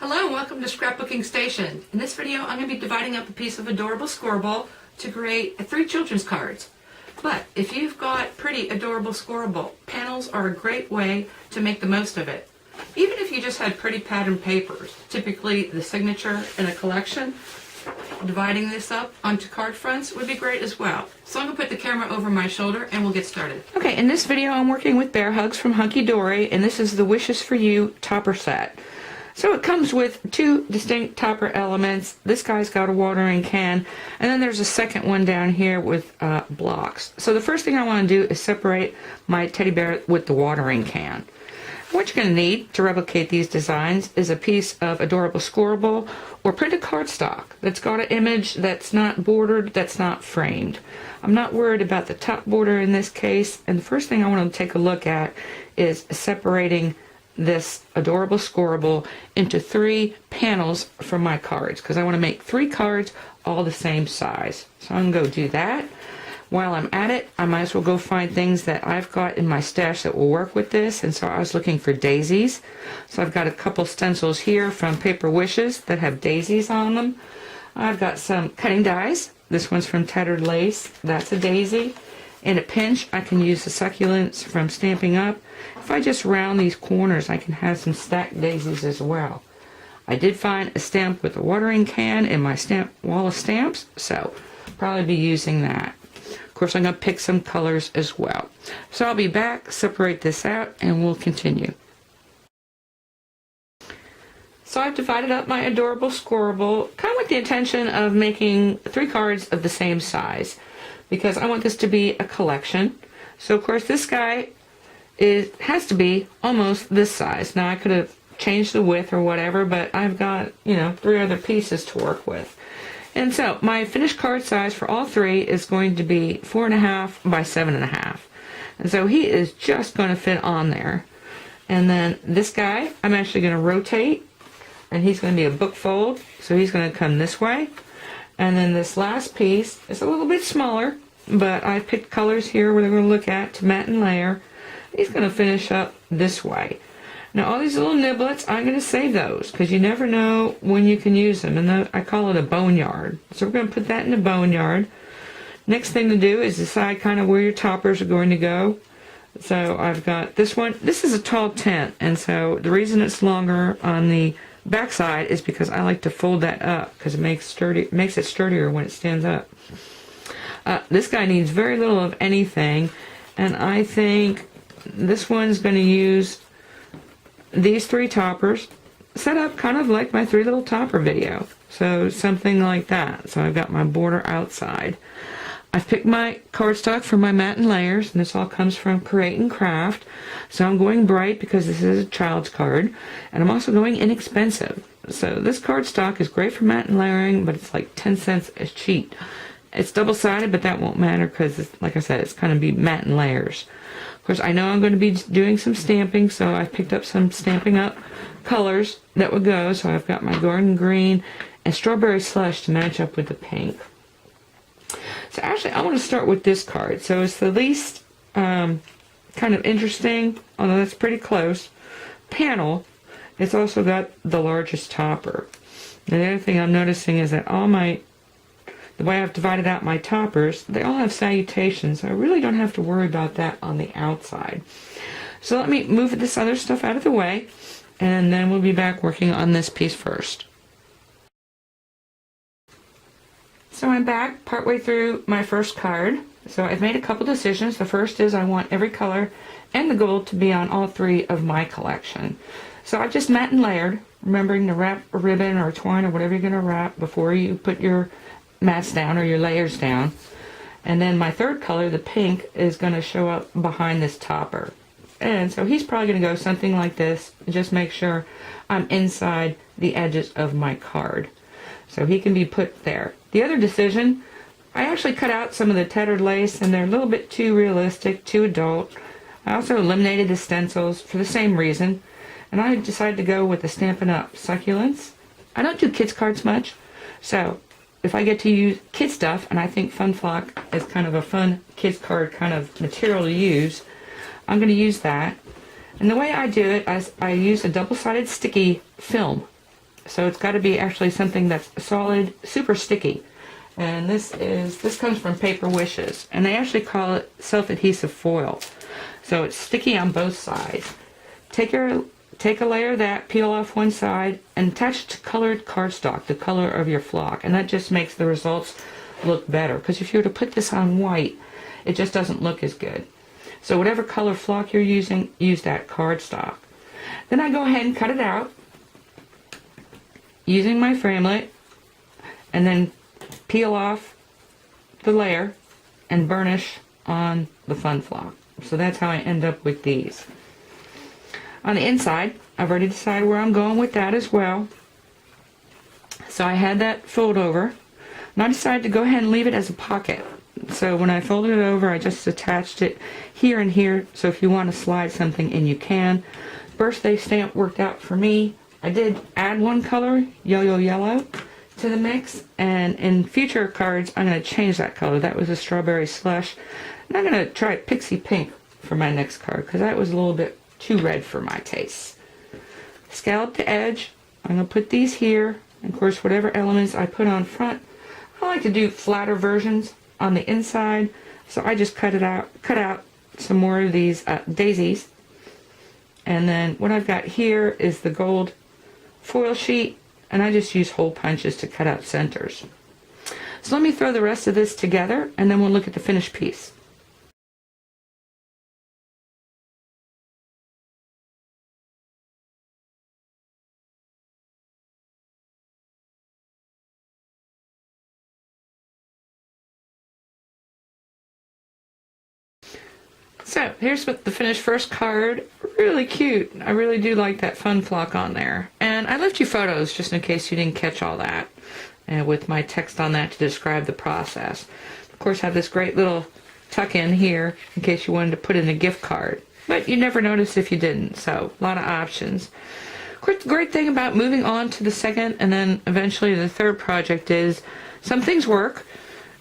Hello and welcome to Scrapbooking Station. In this video I'm going to be dividing up a piece of adorable scorable to create 3 children's cards. But if you've got pretty adorable scorable, panels are a great way to make the most of it. Even if you just had pretty patterned papers, typically the signature in a collection, dividing this up onto card fronts would be great as well. So I'm going to put the camera over my shoulder and we'll get started. Okay, in this video I'm working with Bear Hugs from Hunky Dory, and this is the Wishes for You topper set. So it comes with 2 distinct topper elements. This guy's got a watering can, and then there's a second one down here with blocks. So the first thing I want to do is separate my teddy bear with the watering can. What you're going to need to replicate these designs is a piece of adorable scorable or printed cardstock that's got an image that's not bordered, that's not framed. I'm not worried about the top border in this case, and the first thing I want to take a look at is separating this adorable scorable into 3 panels for my cards, because I want to make 3 cards all the same size. So I'm going to go do that. While I'm at it, I might as well go find things that I've got in my stash that will work with this. And so I was looking for daisies. So I've got a couple stencils here from Paper Wishes that have daisies on them. I've got some cutting dies. This one's from Tattered Lace. That's a daisy. In a pinch, I can use the succulents from Stamping Up. If I just round these corners, I can have some stacked daisies as well. I did find a stamp with a watering can in my stamp wall of stamps, so I'll probably be using that. Of course, I'm going to pick some colors as well. So I'll be back, separate this out, and we'll continue. So I've divided up my adorable scorable, kind of with the intention of making 3 cards of the same size, because I want this to be a collection. So of course this guy has to be almost this size. Now I could have changed the width or whatever, but I've got, 3 other pieces to work with. And so my finished card size for all 3 is going to be 4.5 by 7.5. And so he is just going to fit on there. And then this guy, I'm actually going to rotate, and he's going to be a book fold, so he's going to come this way. And then this last piece is a little bit smaller, but I picked colors here we're going to look at to matte and layer. He's going to finish up this way. Now all these little niblets, I'm going to save those because you never know when you can use them. And I call it a boneyard. So we're going to put that in the boneyard. Next thing to do is decide kind of where your toppers are going to go. So I've got this one. This is a tall tent, and so the reason it's longer on the backside is because I like to fold that up because it makes it sturdier when it stands up. This guy needs very little of anything, and I think this one's going to use these 3 toppers set up kind of like my 3 little topper video, so something like that. So I've got my border outside. I've picked my cardstock for my matte and layers, and this all comes from Create and Craft. So I'm going bright because this is a child's card, and I'm also going inexpensive. So this cardstock is great for matte and layering, but it's like 10 cents a sheet. It's double-sided, but that won't matter because, like I said, it's going to be matte and layers. Of course, I know I'm going to be doing some stamping, so I've picked up some Stamping Up colors that would go. So I've got my garden green and strawberry slush to match up with the pink. So actually, I want to start with this card. So it's the least kind of interesting, although that's pretty close, panel. It's also got the largest topper. And the other thing I'm noticing is that the way I've divided out my toppers, they all have salutations. So I really don't have to worry about that on the outside. So let me move this other stuff out of the way, and then we'll be back working on this piece first. So I'm back partway through my first card. So I've made a couple decisions. The first is I want every color and the gold to be on all 3 of my collection. So I just matte and layered, remembering to wrap a ribbon or twine or whatever you're going to wrap before you put your mats down or your layers down. And then my third color, the pink, is going to show up behind this topper. And so he's probably going to go something like this. Just make sure I'm inside the edges of my card. So he can be put there. The other decision, I actually cut out some of the Tattered Lace, and they're a little bit too realistic, too adult. I also eliminated the stencils for the same reason, and I decided to go with the Stampin' Up succulents. I don't do kids cards much, so if I get to use kid stuff, and I think Fun Flock is kind of a fun kids card kind of material to use, I'm going to use that. And the way I do it is I use a double-sided sticky film. So it's got to be actually something that's solid, super sticky. And this comes from Paper Wishes, and they actually call it self-adhesive foil. So it's sticky on both sides. Take a layer of that, peel off one side, and attach it to colored cardstock, the color of your flock, and that just makes the results look better. Because if you were to put this on white, it just doesn't look as good. So whatever color flock you're using, use that cardstock. Then I go ahead and cut it out using my framelit, and then peel off the layer and burnish on the fun flock. So that's how I end up with these. On the inside, I've already decided where I'm going with that as well. So I had that fold over, and I decided to go ahead and leave it as a pocket. So when I folded it over, I just attached it here and here, so if you want to slide something in, you can. Birthday stamp worked out for me. I did add one color, Yo-Yo Yellow, to the mix, and in future cards, I'm going to change that color. That was a Strawberry Slush. And I'm going to try Pixie Pink for my next card, because that was a little bit too red for my taste. Scallop the edge. I'm going to put these here. And of course, whatever elements I put on front, I like to do flatter versions on the inside. So I just cut out some more of these daisies. And then what I've got here is the gold foil sheet, and I just use hole punches to cut out centers. So let me throw the rest of this together, and then we'll look at the finished piece. So here's what the finished first card. Really cute. I really do like that fun flock on there. And I left you photos just in case you didn't catch all that, and with my text on that to describe the process. Of course, I have this great little tuck in here in case you wanted to put in a gift card. But you never noticed if you didn't, so a lot of options. Of course, the great thing about moving on to the second and then eventually the third project is some things work,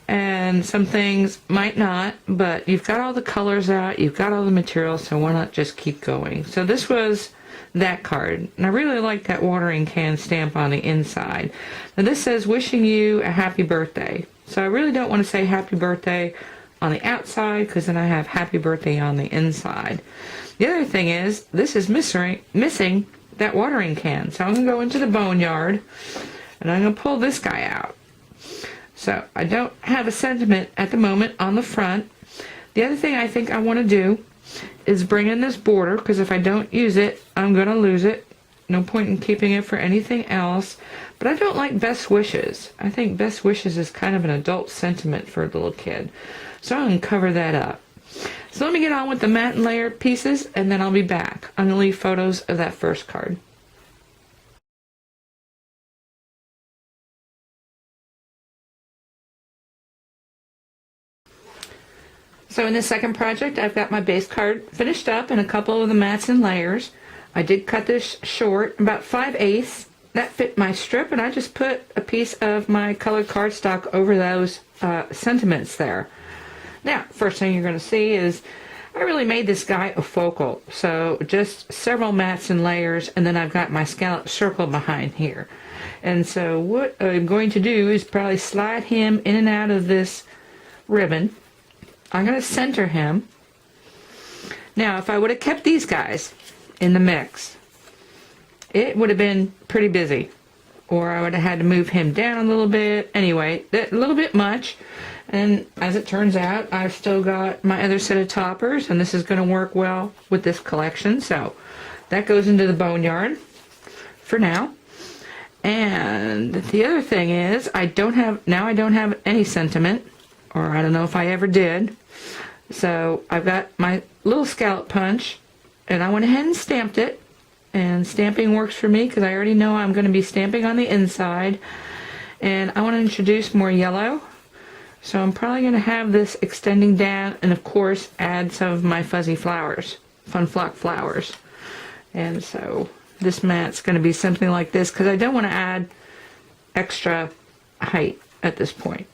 and some things might not, but you've got all the colors out, you've got all the materials, so why not just keep going? So this was that card, and I really like that watering can stamp on the inside. Now this says, wishing you a happy birthday. So I really don't want to say happy birthday on the outside, because then I have happy birthday on the inside. The other thing is, this is missing that watering can. So I'm going to go into the boneyard, and I'm going to pull this guy out. So I don't have a sentiment at the moment on the front. The other thing I think I want to do is bring in this border, because if I don't use it, I'm going to lose it. No point in keeping it for anything else. But I don't like Best Wishes. I think Best Wishes is kind of an adult sentiment for a little kid. So I'm going to cover that up. So let me get on with the matte and layer pieces, and then I'll be back. I'm going to leave photos of that first card. So in the second project, I've got my base card finished up and a couple of the mats and layers. I did cut this short, about 5/8. That fit my strip, and I just put a piece of my colored cardstock over those sentiments there. Now, first thing you're going to see is I really made this guy a focal. So just several mats and layers, and then I've got my scallop circle behind here. And so what I'm going to do is probably slide him in and out of this ribbon. I'm going to center him. Now, if I would have kept these guys in the mix, it would have been pretty busy. Or I would have had to move him down a little bit. Anyway, a little bit much. And as it turns out, I've still got my other set of toppers, and this is going to work well with this collection. So that goes into the boneyard for now. And the other thing is, I don't have any sentiment, or I don't know if I ever did. So I've got my little scallop punch, and I went ahead and stamped it. And stamping works for me because I already know I'm going to be stamping on the inside. And I want to introduce more yellow. So I'm probably going to have this extending down, and of course add some of my fuzzy flowers, fun flock flowers. And so this mat's going to be something like this because I don't want to add extra height at this point.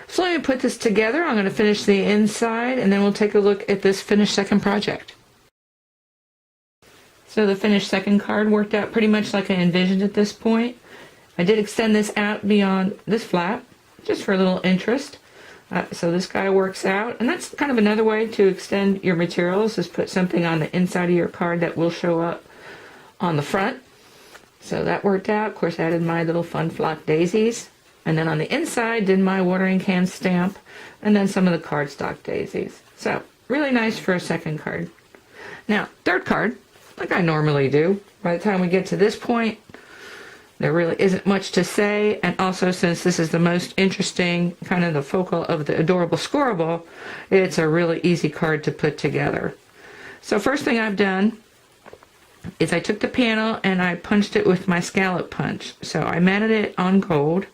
So let me put this together. I'm going to finish the inside, and then we'll take a look at this finished second project. So the finished second card worked out pretty much like I envisioned at this point. I did extend this out beyond this flap, just for a little interest. So this guy works out, and that's kind of another way to extend your materials, is put something on the inside of your card that will show up on the front. So that worked out. Of course, I added my little fun flock daisies, and then on the inside did my watering can stamp, and then some of the cardstock daisies. So really nice for a second card. Now, third card, like I normally do, by the time we get to this point, there really isn't much to say, and also since this is the most interesting, kind of the focal of the Adorable Scorable, it's a really easy card to put together. So first thing I've done is I took the panel and I punched it with my scallop punch. So I matted it on gold,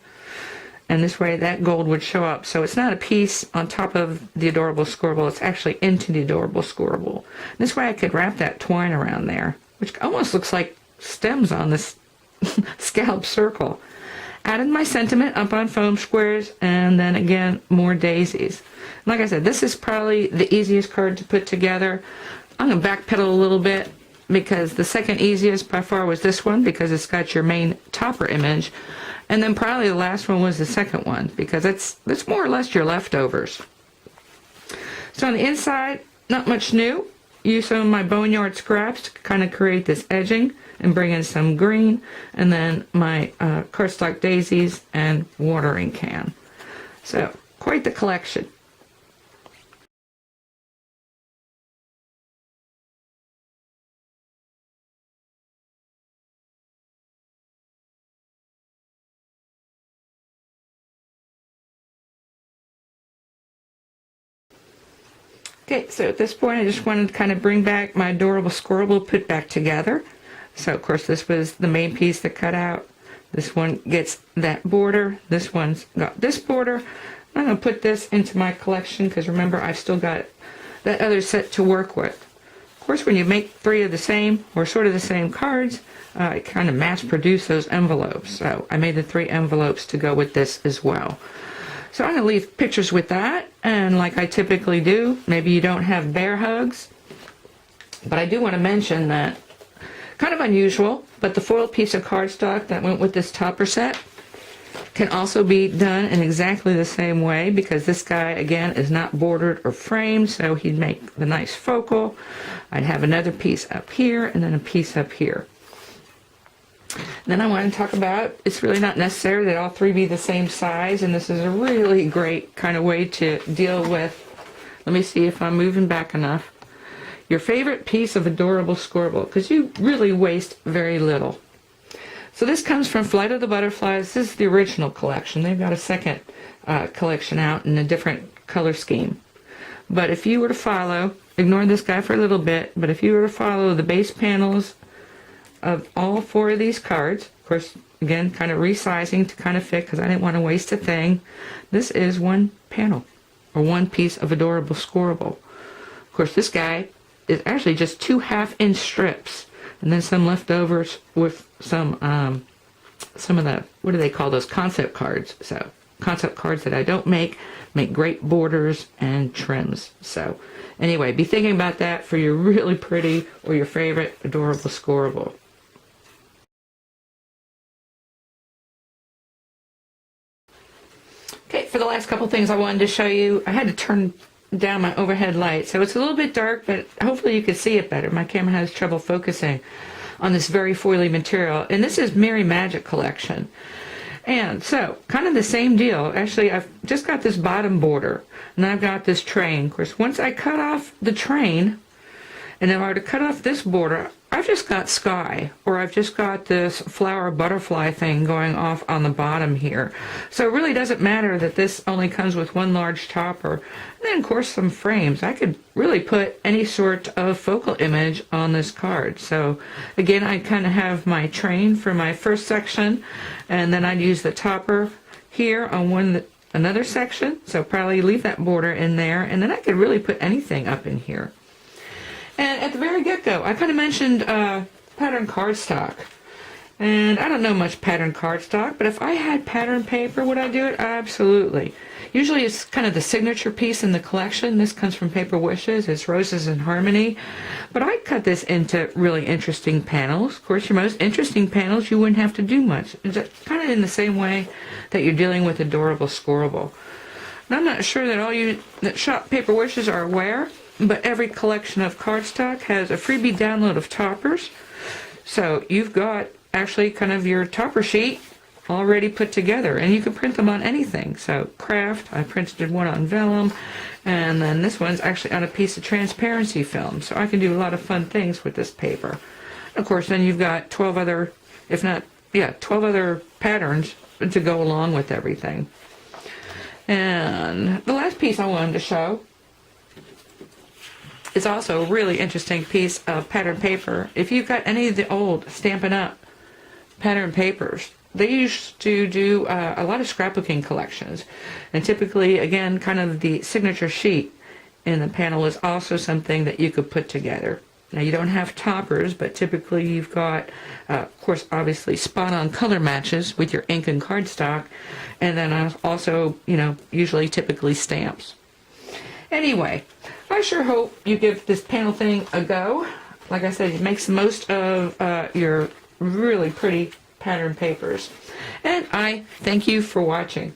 and this way that gold would show up. So it's not a piece on top of the Adorable Scorable, it's actually into the Adorable Scorable. This way I could wrap that twine around there, which almost looks like stems on this scallop circle. Added my sentiment up on foam squares, and then again more daisies. Like I said, this is probably the easiest card to put together. I'm going to backpedal a little bit because the second easiest by far was this one, because it's got your main topper image, and then probably the last one was the second one, because that's more or less your leftovers. So on the inside, not much new. Use some of my boneyard scraps to kind of create this edging and bring in some green, and then my cardstock daisies and watering can. So quite the collection. Okay, so at this point I just wanted to kind of bring back my Adorable Scorable put back together. So of course this was the main piece that cut out. This one gets that border. This one's got this border. I'm going to put this into my collection because remember I've still got that other set to work with. Of course when you make three of the same or sort of the same cards, it kind of mass produce those envelopes. So I made the 3 envelopes to go with this as well. So I'm going to leave pictures with that, and like I typically do, maybe you don't have bear hugs, but I do want to mention that, kind of unusual, but the foil piece of cardstock that went with this topper set can also be done in exactly the same way, because this guy, again, is not bordered or framed, so he'd make the nice focal. I'd have another piece up here, and then a piece up here. Then I want to talk about, it's really not necessary that all 3 be the same size, and this is a really great kind of way to deal with, let me see if I'm moving back enough, your favorite piece of Adorable Scorable, because you really waste very little. So this comes from Flight of the Butterflies. This is the original collection. They've got a second collection out in a different color scheme. But if you were to follow, ignore this guy for a little bit, but if you were to follow the base panels of all 4 of these cards, of course, again, kind of resizing to kind of fit because I didn't want to waste a thing. This is one panel, or one piece of Adorable Scorable. Of course, this guy is actually just 2 half-inch strips, and then some leftovers with some of the, what do they call those, concept cards. So concept cards that I don't make great borders and trims. So anyway, be thinking about that for your really pretty or your favorite Adorable Scorable. Okay, for the last couple things I wanted to show you, I had to turn down my overhead light, so it's a little bit dark, but hopefully you can see it better. My camera has trouble focusing on this very foily material, and this is Merry Magic collection. And so, kind of the same deal. Actually, I've just got this bottom border, and I've got this train. Of course, once I cut off the train, and if I were to cut off this border, I've just got sky, or I've just got this flower butterfly thing going off on the bottom here. So it really doesn't matter that this only comes with one large topper. And then, of course, some frames. I could really put any sort of focal image on this card. So again, I kind of have my train for my first section, and then I'd use the topper here on another section. So probably leave that border in there, and then I could really put anything up in here. And at the very get-go, I kind of mentioned pattern cardstock. And I don't know much pattern cardstock, but if I had pattern paper, would I do it? Absolutely. Usually it's kind of the signature piece in the collection. This comes from Paper Wishes. It's Roses in Harmony. But I cut this into really interesting panels. Of course, your most interesting panels, you wouldn't have to do much. It's kind of in the same way that you're dealing with Adorable Scorable. And I'm not sure that all you that shop Paper Wishes are aware, but every collection of cardstock has a freebie download of toppers. So you've got actually kind of your topper sheet already put together, and you can print them on anything. So craft, I printed one on vellum, and then this one's actually on a piece of transparency film. So I can do a lot of fun things with this paper. Of course, then you've got 12 other, if not, 12 other patterns to go along with everything. And the last piece I wanted to show is also a really interesting piece of pattern paper. If you've got any of the old Stampin' Up! Pattern papers, they used to do a lot of scrapbooking collections. And typically, again, kind of the signature sheet in the panel is also something that you could put together. Now, you don't have toppers, but typically you've got, of course, obviously spot-on color matches with your ink and cardstock, and then also, usually typically stamps. Anyway, I sure hope you give this panel thing a go. Like I said, it makes the most of your really pretty pattern papers. And I thank you for watching.